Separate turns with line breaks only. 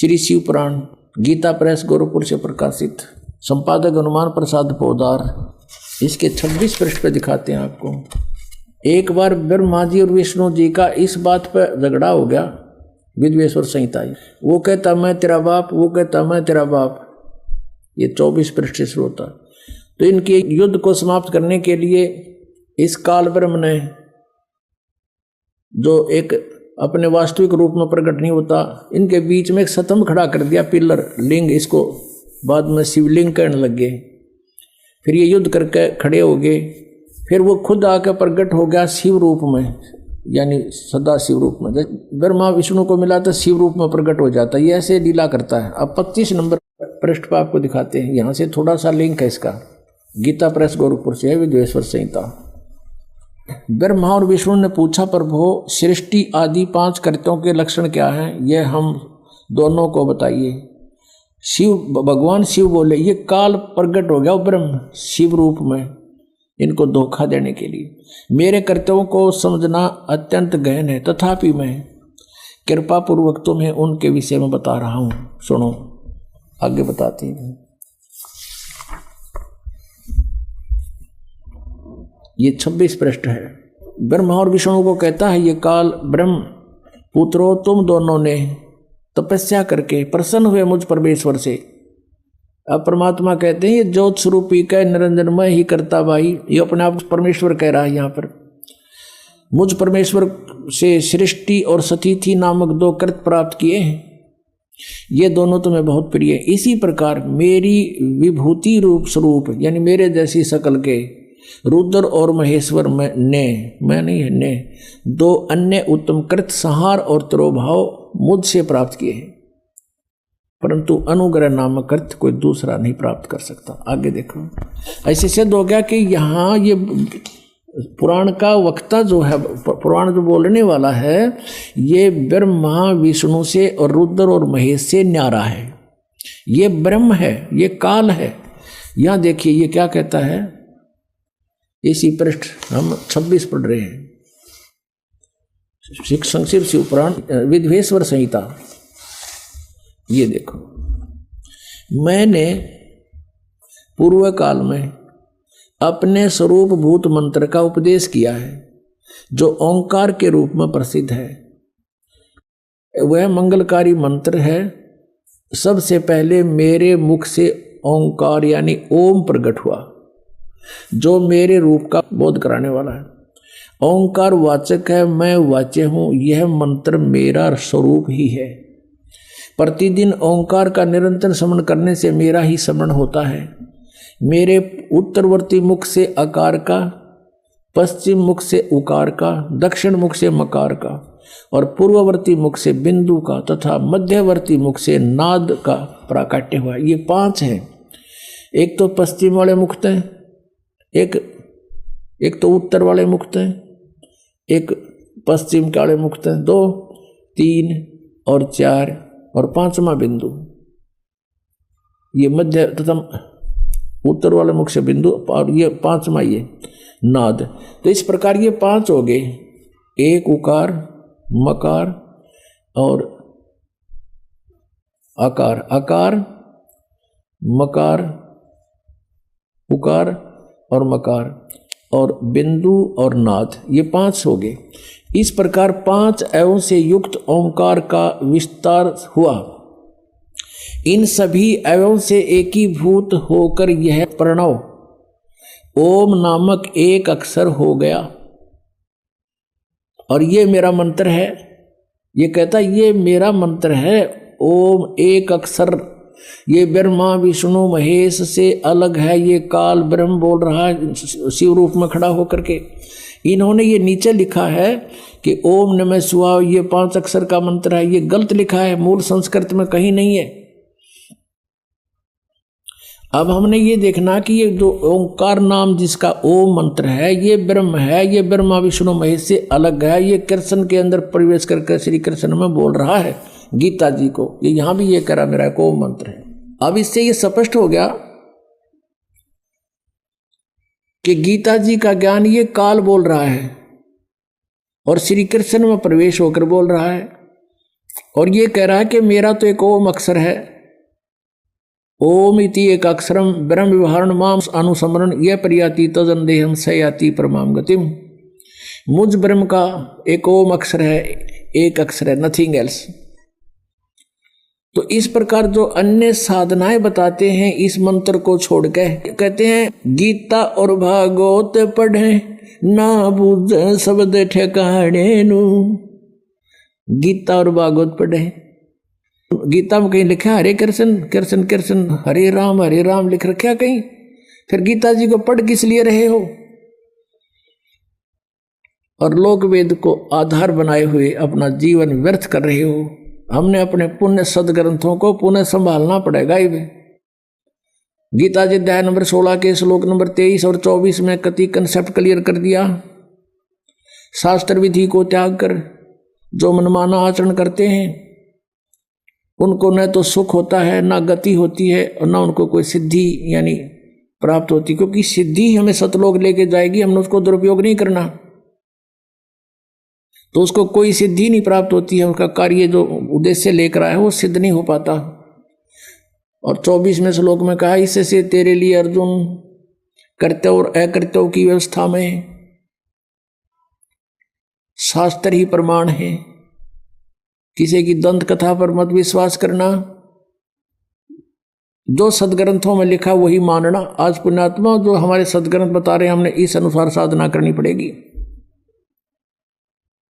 श्री शिव पुराण, Gita press Gorakhpur से प्रकाशित, संपादक हनुमान प्रसाद पोदार। इसके 26 पृष्ठ पे दिखाते हैं आपको। एक बार ब्रह्मा जी और विष्णु जी का इस बात पर झगड़ा हो गया, विद्वेश्वर संहिता। वो कहता मैं तेरा बाप, वो कहता मैं तेरा बाप। ये 24 पृष्ठ से शुरू होता। तो इनके युद्ध को समाप्त करने के लिए इस काल ब्रह्म ने, जो एक अपने वास्तविक रूप में प्रकट नहीं होता, इनके बीच में एक स्तंभ खड़ा कर दिया, पिलर, लिंग। इसको बाद में शिवलिंग कहने लग गए। फिर ये युद्ध करके खड़े हो गए। फिर वो खुद आकर प्रकट हो गया शिव रूप में, यानी सदा शिव रूप में। ब्रह्मा विष्णु को मिला तो शिव रूप में प्रकट हो जाता है। ये ऐसे लीला करता है। अब 25 नंबर पृष्ठ पर आपको दिखाते हैं। यहाँ से थोड़ा सा लिंक है इसका, गीता प्रेस गोरखपुर से है, विद्वेश्वर संहिता। ब्रह्मा और विष्णु ने पूछा, प्रभु सृष्टि आदि 5 कृत्यों के लक्षण क्या हैं, यह हम दोनों को बताइए। भगवान शिव बोले, ये काल प्रकट हो गया ब्रह्म शिव रूप में, इनको धोखा देने के लिए। मेरे कर्तव्यों को समझना अत्यंत गहन है, तथापि मैं कृपा पूर्वक तुम्हें उनके विषय में बता रहा हूं। सुनो, आगे बताती हूं। ये 26 पृष्ठ है। ब्रह्मा और विष्णु को कहता है, ये काल ब्रह्म पुत्रों, तुम दोनों ने तपस्या करके प्रसन्न हुए मुझ परमेश्वर से। अब परमात्मा कहते हैं, ये ज्योत स्वरूपी का निरंजनमय ही करता भाई, ये अपने आप परमेश्वर कह रहा है यहाँ पर। मुझ परमेश्वर से सृष्टि और सतिथि नामक 2 कृत प्राप्त किए हैं। ये दोनों तुम्हें बहुत प्रिय है। इसी प्रकार मेरी विभूति रूप स्वरूप, यानी मेरे जैसी शकल के रुद्र और महेश्वर ने 2 अन्य उत्तम कृत संहार और तिरोभाव मुझसे प्राप्त किए हैं, परंतु अनुग्रह नामक कृत कोई दूसरा नहीं प्राप्त कर सकता। आगे देखो, ऐसे सिद्ध हो गया कि यहाँ ये पुराण का वक्ता जो है, पुराण जो बोलने वाला है, ये ब्रह्मा विष्णु से और रुद्र और महेश से न्यारा है। ये ब्रह्म है, ये काल है। यहाँ देखिए ये क्या कहता है, इसी पृष्ठ हम 26 पढ़ रहे हैं, संक्षिप्त शिव पुराण विद्वेश्वर संहिता। ये देखो, मैंने पूर्व काल में अपने स्वरूप भूत मंत्र का उपदेश किया है, जो ओंकार के रूप में प्रसिद्ध है। वह मंगलकारी मंत्र है। सबसे पहले मेरे मुख से ओंकार यानी ओम प्रकट हुआ, जो मेरे रूप का बोध कराने वाला है। ओंकार वाचक है, मैं वाच्य हूं। यह मंत्र मेरा स्वरूप ही है। प्रतिदिन ओंकार का निरंतर स्मरण करने से मेरा ही स्मरण होता है। मेरे उत्तरवर्ती मुख से अकार का, पश्चिम मुख से उकार का, दक्षिण मुख से मकार का और पूर्ववर्ती मुख से बिंदु का तथा मध्यवर्ती मुख से नाद का प्राकट्य हुआ। ये 5 हैं। एक तो पश्चिम वाले मुक्त हैं, एक तो उत्तर वाले मुक्त हैं, एक पश्चिम के वाले मुक्त हैं, 2, 3 और 4 और 5वां बिंदु। ये मध्य तथा उत्तर वाले मुख से बिंदु और ये 5वां ये नाद। तो इस प्रकार ये 5 हो गए, एक उकार, मकार और आकार, आकार, मकार, उकार और मकार और बिंदु और नाद, ये 5 हो गए। इस प्रकार 5 अवयवों से युक्त ओंकार का विस्तार हुआ। इन सभी अवयवों से एकीभूत होकर यह प्रणव ओम नामक एक अक्षर हो गया। और ये मेरा मंत्र है। ये कहता ये मेरा मंत्र है, ओम एक अक्षर। ये ब्रह्मा विष्णु महेश से अलग है। ये काल ब्रह्म बोल रहा है शिव रूप में खड़ा होकर के। इन्होंने ये नीचे लिखा है कि ओम नमः शिवाय, ये 5 अक्षर का मंत्र है। ये गलत लिखा है, मूल संस्कृत में कहीं नहीं है। अब हमने ये देखना कि ये जो ओंकार नाम जिसका ओम मंत्र है, ये ब्रह्म है, ये ब्रह्मा विष्णु महेश से अलग है। ये कृष्ण के अंदर प्रवेश करके श्री कृष्ण में बोल रहा है गीता जी को। ये यहां भी ये करा मेरा एक ओम मंत्र है। अब इससे ये स्पष्ट हो गया कि गीता जी का ज्ञान ये काल बोल रहा है और श्री कृष्ण में प्रवेश होकर बोल रहा है। और ये कह रहा है कि मेरा तो एक ओम अक्षर है, ओम इति एक अक्षरम ब्रह्म विवहारण माम अनुसमरण यह प्रयाति तजन देहम सयाति परमाम गतिम। मुझ ब्रह्म का एक ओम अक्षर है, एक अक्षर है, नथिंग एल्स। तो इस प्रकार जो अन्य साधनाएं बताते हैं इस मंत्र को छोड़ के, कहते हैं गीता और भागवत पढ़े ना बूझ शब्द ठिकाने नु। गीता और भागवत पढ़े, गीता में कहीं लिखा हरे कृष्ण कृष्ण कृष्ण हरे राम लिख रखा कहीं, फिर गीता जी को पढ़ किस लिए रहे हो? और लोक वेद को आधार बनाए हुए अपना जीवन व्यर्थ कर रहे हो। हमने अपने पुण्य सदग्रंथों को पुनः संभालना पड़ेगा। ही गीता जी अध्याय नंबर 16 के श्लोक नंबर 23 और 24 में कति कंसेप्ट क्लियर कर दिया। शास्त्र विधि को त्याग कर जो मनमाना आचरण करते हैं उनको न तो सुख होता है, ना गति होती है, और ना उनको कोई सिद्धि यानी प्राप्त होती, क्योंकि सिद्धि हमें सतलोक लेके जाएगी, हमने उसको दुरुपयोग नहीं करना तो उसको कोई सिद्धि नहीं प्राप्त होती है, उसका कार्य जो उद्देश्य लेकर आया है वो सिद्ध नहीं हो पाता। और 24वें श्लोक में कहा, इससे तेरे लिए अर्जुन कर्तव्य और अकर्तव्य की व्यवस्था में शास्त्र ही प्रमाण है, किसी की दंत कथा पर मत विश्वास करना, जो सदग्रंथों में लिखा वही मानना। आज पुण्यात्मा जो हमारे सदग्रंथ बता रहे हैं हमने इस अनुसार साधना करनी पड़ेगी।